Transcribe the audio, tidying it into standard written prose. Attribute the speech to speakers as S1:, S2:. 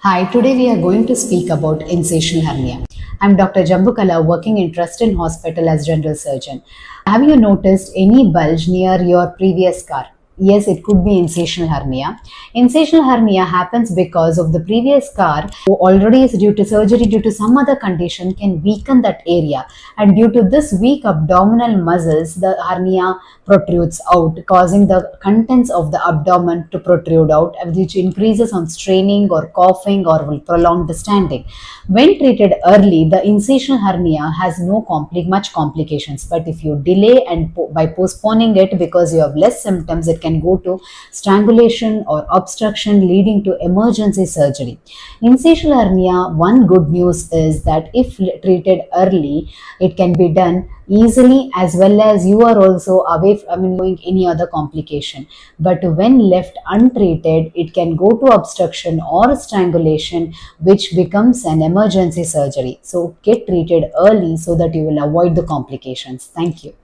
S1: Hi, today we are going to speak about incisional hernia. I'm Dr. Jambukala, working in Trustin Hospital as general surgeon. Have you noticed any bulge near your previous scar? Yes, it could be incisional hernia. Incisional hernia happens because of the previous scar who already is due to surgery due to some other condition can weaken that area, and due to this weak abdominal muscles the hernia protrudes out, causing the contents of the abdomen to protrude out, which increases on straining or coughing or will prolong the standing. When treated early, the incisional hernia has no much complications, but if you delay and by postponing it because you have less symptoms, it can go to strangulation or obstruction leading to emergency surgery. Incisional hernia, one good news is that if treated early, it can be done easily, as well as you are also away from doing any other complication. But when left untreated, it can go to obstruction or strangulation, which becomes an emergency surgery. So get treated early so that you will avoid the complications. Thank you.